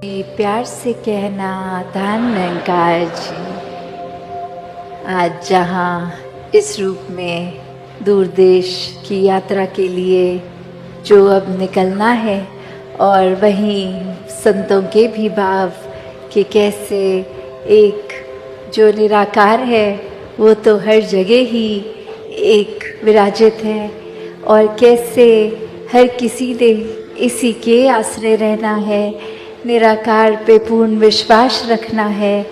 प्यार से कहना धन निरंकार जी, आज जहाँ इस रूप में दूर देश की यात्रा के लिए जो अब निकलना है, और वहीं संतों के भी भाव कि कैसे एक जो निराकार है वो तो हर जगह ही एक विराजित है, और कैसे हर किसी ने इसी के आश्रय रहना है, निराकार पे पूर्ण विश्वास रखना है,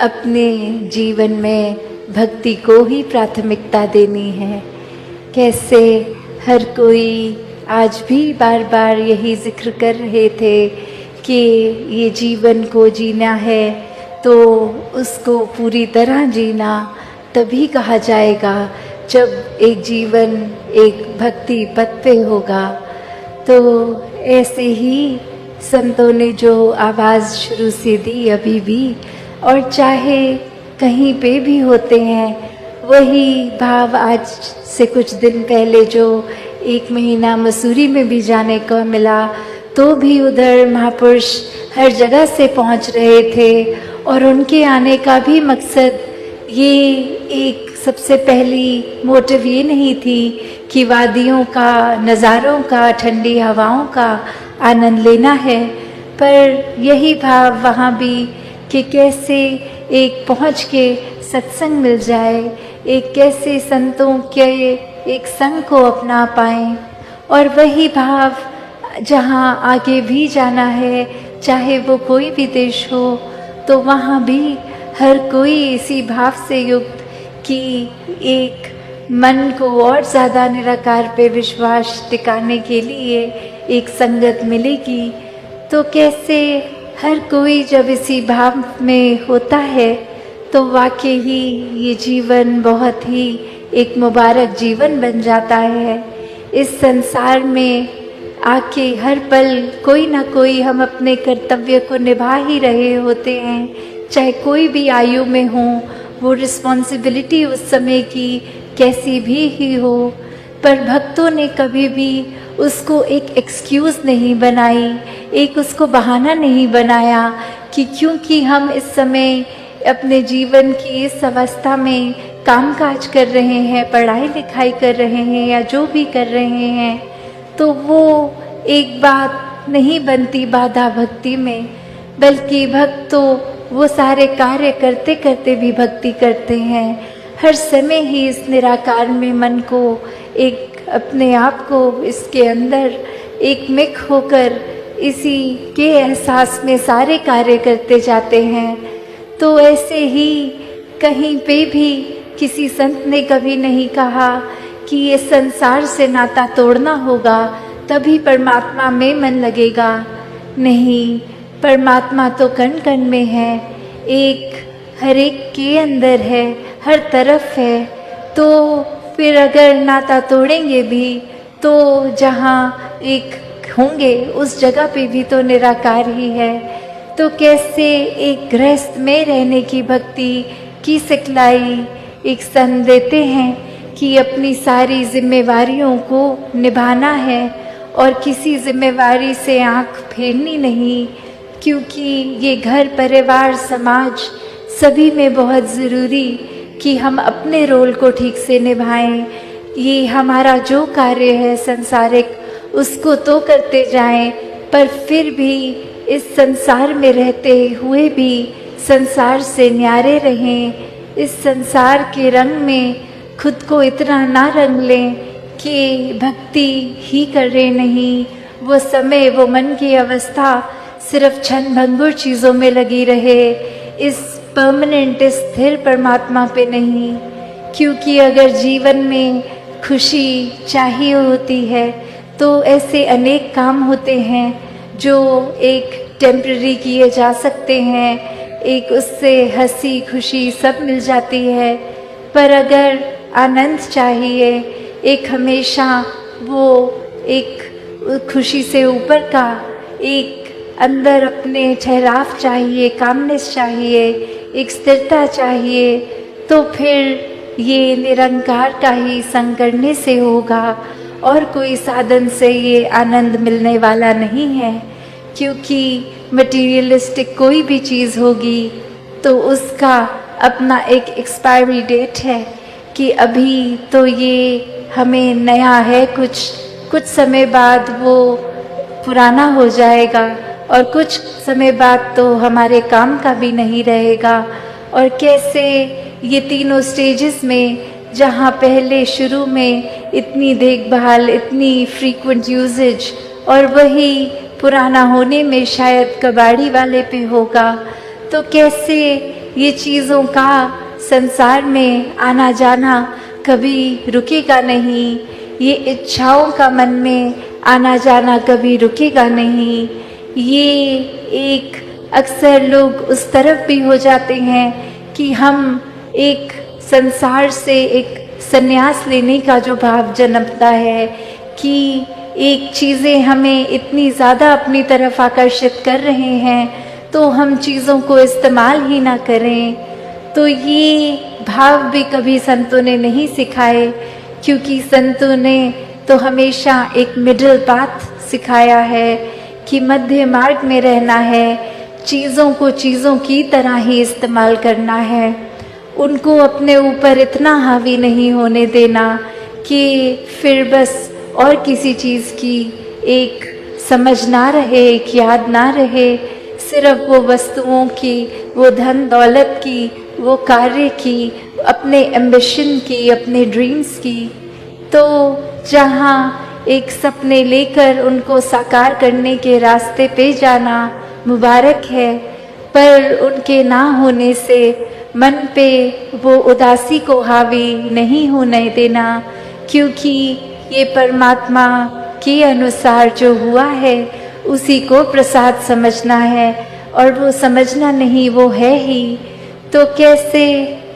अपने जीवन में भक्ति को ही प्राथमिकता देनी है। कैसे हर कोई आज भी बार बार यही जिक्र कर रहे थे कि ये जीवन को जीना है तो उसको पूरी तरह जीना तभी कहा जाएगा जब एक जीवन एक भक्ति पथ पे होगा। तो ऐसे ही संतों ने जो आवाज़ शुरू से दी अभी भी, और चाहे कहीं पे भी होते हैं वही भाव आज से कुछ दिन पहले जो 1 महीना मसूरी में भी जाने को मिला, तो भी उधर महापुरुष हर जगह से पहुंच रहे थे, और उनके आने का भी मकसद ये एक सबसे पहली मोटिव ये नहीं थी कि वादियों का, नज़ारों का, ठंडी हवाओं का आनंद लेना है, पर यही भाव वहाँ भी कि कैसे एक पहुँच के सत्संग मिल जाए, एक कैसे संतों के एक संग को अपना पाएं, और वही भाव जहाँ आगे भी जाना है, चाहे वो कोई भी देश हो, तो वहाँ भी हर कोई इसी भाव से युक्त कि एक मन को और ज़्यादा निराकार पे विश्वास टिकाने के लिए एक संगत मिलेगी। तो कैसे हर कोई जब इसी भाव में होता है तो वाकई ही ये जीवन बहुत ही एक मुबारक जीवन बन जाता है। इस संसार में आके हर पल कोई ना कोई हम अपने कर्तव्य को निभा ही रहे होते हैं, चाहे कोई भी आयु में हो, वो रिस्पॉन्सिबिलिटी उस समय की कैसी भी ही हो, पर भक्तों ने कभी भी उसको एक एक्सक्यूज़ नहीं बनाई, एक उसको बहाना नहीं बनाया कि क्योंकि हम इस समय अपने जीवन की इस अवस्था में कामकाज कर रहे हैं, पढ़ाई लिखाई कर रहे हैं या जो भी कर रहे हैं, तो वो एक बात नहीं बनती बाधा भक्ति में, बल्कि भक्त तो वो सारे कार्य करते करते भी भक्ति करते हैं। हर समय ही इस निराकार में मन को एक अपने आप को इसके अंदर एक मिक होकर इसी के एहसास में सारे कार्य करते जाते हैं। तो ऐसे ही कहीं पे भी किसी संत ने कभी नहीं कहा कि ये संसार से नाता तोड़ना होगा तभी परमात्मा में मन लगेगा। नहीं, परमात्मा तो कण कण में है, एक हर एक के अंदर है, हर तरफ है। तो फिर अगर नाता तोड़ेंगे भी तो जहाँ एक होंगे उस जगह पे भी तो निराकार ही है। तो कैसे एक गृहस्थ में रहने की भक्ति की सिखलाई एक संत देते हैं कि अपनी सारी जिम्मेवारियों को निभाना है और किसी जिम्मेवारी से आँख फेरनी नहीं, क्योंकि ये घर परिवार समाज सभी में बहुत ज़रूरी कि हम अपने रोल को ठीक से निभाएं। ये हमारा जो कार्य है संसारिक उसको तो करते जाएं, पर फिर भी इस संसार में रहते हुए भी संसार से न्यारे रहें। इस संसार के रंग में खुद को इतना ना रंग लें कि भक्ति ही करें नहीं, वो समय वो मन की अवस्था सिर्फ क्षण भंगुर चीज़ों में लगी रहे, इस परमानेंट स्थिर परमात्मा पे नहीं। क्योंकि अगर जीवन में खुशी चाहिए होती है तो ऐसे अनेक काम होते हैं जो एक टेम्पररी किए जा सकते हैं, एक उससे हंसी खुशी सब मिल जाती है। पर अगर आनंद चाहिए, एक हमेशा वो एक खुशी से ऊपर का एक अंदर अपने ठहराव चाहिए, कामनेस चाहिए, एक स्थिरता चाहिए, तो फिर ये निरंकार का ही संग करने से होगा, और कोई साधन से ये आनंद मिलने वाला नहीं है। क्योंकि मटेरियलिस्टिक कोई भी चीज़ होगी तो उसका अपना एक एक्सपायरी डेट है कि अभी तो ये हमें नया है, कुछ समय बाद वो पुराना हो जाएगा और कुछ समय बाद तो हमारे काम का भी नहीं रहेगा। और कैसे ये तीनों स्टेजेस में, जहाँ पहले शुरू में इतनी देखभाल, इतनी फ्रीक्वेंट यूजेज, और वही पुराना होने में शायद कबाड़ी वाले पे होगा, तो कैसे ये चीज़ों का संसार में आना जाना कभी रुकेगा नहीं, ये इच्छाओं का मन में आना जाना कभी रुकेगा नहीं। ये एक अक्सर लोग उस तरफ भी हो जाते हैं कि हम एक संसार से एक संन्यास लेने का जो भाव जन्मता है कि एक चीज़ें हमें इतनी ज़्यादा अपनी तरफ आकर्षित कर रहे हैं तो हम चीज़ों को इस्तेमाल ही ना करें। तो ये भाव भी कभी संतों ने नहीं सिखाए, क्योंकि संतों ने तो हमेशा एक मिडिल पाथ सिखाया है कि मध्य मार्ग में रहना है, चीज़ों को चीज़ों की तरह ही इस्तेमाल करना है, उनको अपने ऊपर इतना हावी नहीं होने देना कि फिर बस और किसी चीज़ की एक समझ ना रहे, एक याद ना रहे, सिर्फ वो वस्तुओं की, वो धन दौलत की, वो कार्य की, अपने एम्बिशन की, अपने ड्रीम्स की। तो जहाँ एक सपने लेकर उनको साकार करने के रास्ते पे जाना मुबारक है, पर उनके ना होने से मन पे वो उदासी को हावी नहीं होने देना, क्योंकि ये परमात्मा के अनुसार जो हुआ है उसी को प्रसाद समझना है, और वो समझना नहीं, वो है ही। तो कैसे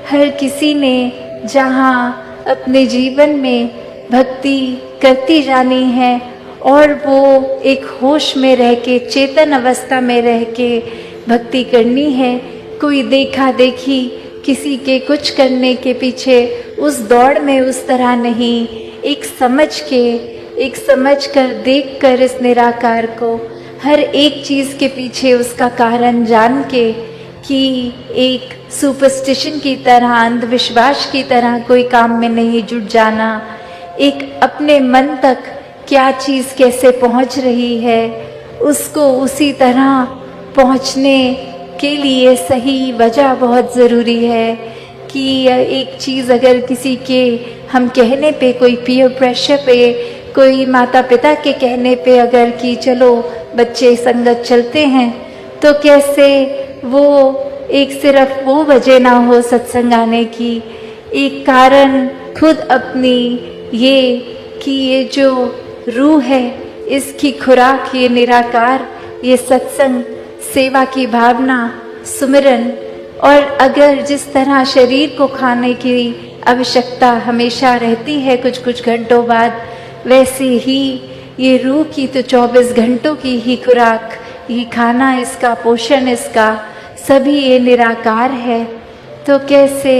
हर किसी ने जहाँ अपने जीवन में भक्ति करती जानी है और वो एक होश में रह के, चेतन अवस्था में रह के भक्ति करनी है। कोई देखा देखी किसी के कुछ करने के पीछे उस दौड़ में उस तरह नहीं, एक समझ कर देख कर इस निराकार को, हर एक चीज़ के पीछे उसका कारण जान के, कि एक सुपरस्टिशन की तरह, अंधविश्वास की तरह कोई काम में नहीं जुट जाना, एक अपने मन तक क्या चीज़ कैसे पहुंच रही है उसको उसी तरह पहुंचने के लिए सही वजह बहुत ज़रूरी है। कि एक चीज़ अगर किसी के हम कहने पे, कोई पीयर प्रेशर पे, कोई माता पिता के कहने पे अगर कि चलो बच्चे संगत चलते हैं, तो कैसे वो एक सिर्फ वो वजह ना हो सत्संग आने की, एक कारण खुद अपनी ये कि ये जो रूह है इसकी खुराक ये निराकार, ये सत्संग, सेवा की भावना, सुमिरन, और अगर जिस तरह शरीर को खाने की आवश्यकता हमेशा रहती है कुछ कुछ घंटों बाद, वैसे ही ये रूह की तो 24 घंटों की ही खुराक, ये खाना, इसका पोषण, इसका सभी ये निराकार है। तो कैसे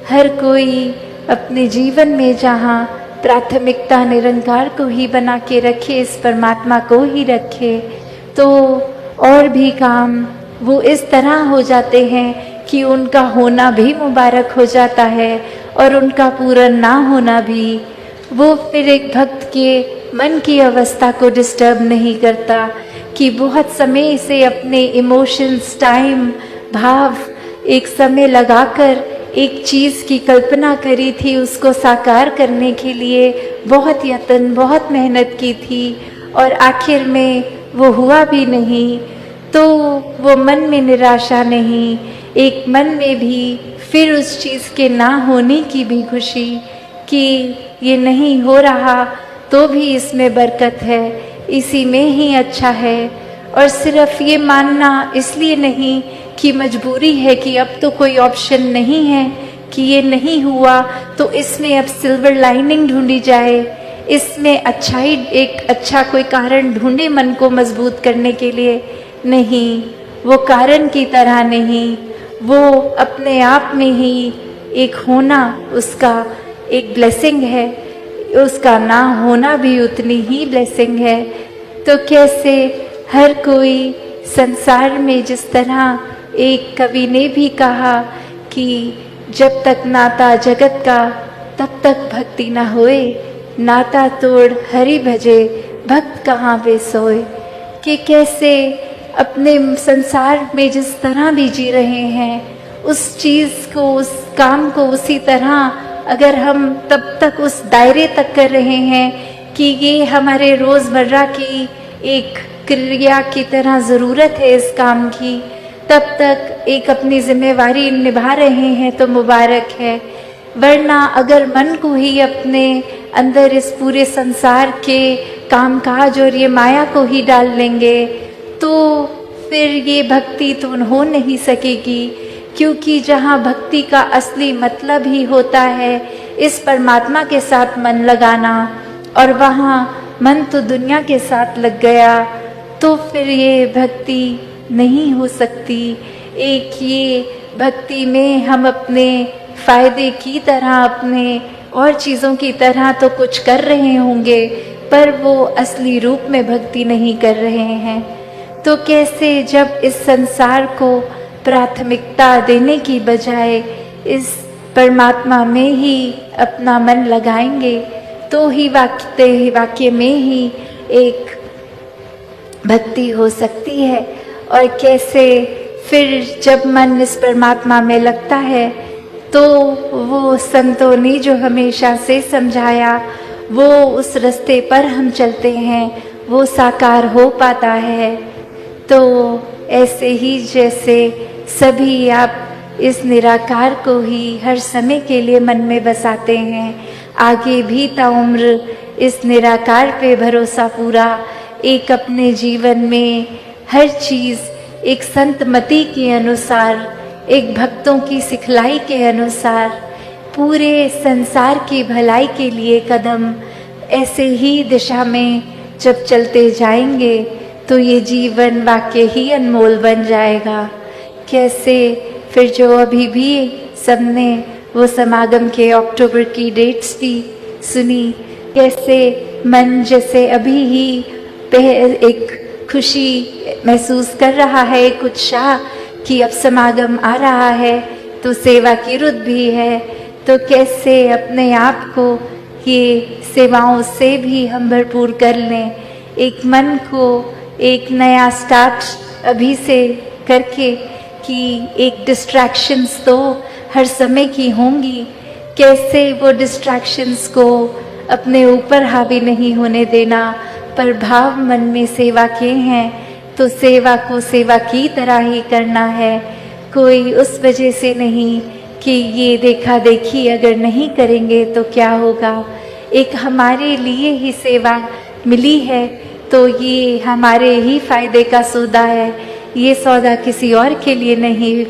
हर कोई अपने जीवन में जहाँ प्राथमिकता निरंकार को ही बना के रखे, इस परमात्मा को ही रखे, तो और भी काम वो इस तरह हो जाते हैं कि उनका होना भी मुबारक हो जाता है और उनका पूर्ण ना होना भी। वो फिर एक भक्त के मन की अवस्था को डिस्टर्ब नहीं करता कि बहुत समय से अपने इमोशंस, टाइम, भाव एक समय लगाकर एक चीज़ की कल्पना करी थी, उसको साकार करने के लिए बहुत यत्न, बहुत मेहनत की थी और आखिर में वो हुआ भी नहीं, तो वो मन में निराशा नहीं, एक मन में भी फिर उस चीज़ के ना होने की भी खुशी कि ये नहीं हो रहा तो भी इसमें बरकत है, इसी में ही अच्छा है। और सिर्फ ये मानना इसलिए नहीं कि मजबूरी है कि अब तो कोई ऑप्शन नहीं है कि ये नहीं हुआ तो इसमें अब सिल्वर लाइनिंग ढूंढी जाए, इसमें अच्छाई, एक अच्छा कोई कारण ढूंढे मन को मजबूत करने के लिए। नहीं, वो कारण की तरह नहीं, वो अपने आप में ही एक होना उसका एक ब्लेसिंग है, उसका ना होना भी उतनी ही ब्लेसिंग है। तो कैसे हर कोई संसार में जिस तरह एक कवि ने भी कहा कि जब तक नाता जगत का तब तक भक्ति न होए, नाता तोड़ हरि भजे भक्त कहाँ वे सोए। कि कैसे अपने संसार में जिस तरह भी जी रहे हैं, उस चीज़ को, उस काम को उसी तरह अगर हम तब तक उस दायरे तक कर रहे हैं कि ये हमारे रोज़मर्रा की एक क्रिया की तरह ज़रूरत है इस काम की, तब तक एक अपनी जिम्मेवारी निभा रहे हैं तो मुबारक है। वरना अगर मन को ही अपने अंदर इस पूरे संसार के कामकाज और ये माया को ही डाल लेंगे तो फिर ये भक्ति तो हो नहीं सकेगी। क्योंकि जहाँ भक्ति का असली मतलब ही होता है इस परमात्मा के साथ मन लगाना, और वहाँ मन तो दुनिया के साथ लग गया, तो फिर ये भक्ति नहीं हो सकती। एक ये भक्ति में हम अपने फायदे की तरह, अपने और चीज़ों की तरह तो कुछ कर रहे होंगे, पर वो असली रूप में भक्ति नहीं कर रहे हैं। तो कैसे जब इस संसार को प्राथमिकता देने की बजाय इस परमात्मा में ही अपना मन लगाएंगे तो ही वाक्य में ही एक भक्ति हो सकती है। और कैसे फिर जब मन इस परमात्मा में लगता है तो वो संतों ने जो हमेशा से समझाया वो उस रास्ते पर हम चलते हैं, वो साकार हो पाता है। तो ऐसे ही जैसे सभी आप इस निराकार को ही हर समय के लिए मन में बसाते हैं, आगे भी ताउम्र इस निराकार पे भरोसा पूरा एक अपने जीवन में हर चीज़ एक संतमति के अनुसार, एक भक्तों की सिखलाई के अनुसार पूरे संसार की भलाई के लिए कदम ऐसे ही दिशा में जब चलते जाएंगे तो ये जीवन वाकई ही अनमोल बन जाएगा। कैसे फिर जो अभी भी सबने वो समागम के अक्टूबर की डेट्स भी सुनी, कैसे मन जैसे अभी ही एक खुशी महसूस कर रहा है, एक उत्साह कि अब समागम आ रहा है तो सेवा की रुत भी है, तो कैसे अपने आप को ये सेवाओं से भी हम भरपूर कर लें। एक मन को एक नया स्टार्ट अभी से करके कि एक डिस्ट्रैक्शंस तो हर समय की होंगी, कैसे वो डिस्ट्रैक्शंस को अपने ऊपर हावी नहीं होने देना, पर भाव मन में सेवा के हैं तो सेवा को सेवा की तरह ही करना है। कोई उस वजह से नहीं कि ये देखा देखी अगर नहीं करेंगे तो क्या होगा। एक हमारे लिए ही सेवा मिली है तो ये हमारे ही फायदे का सौदा है, ये सौदा किसी और के लिए नहीं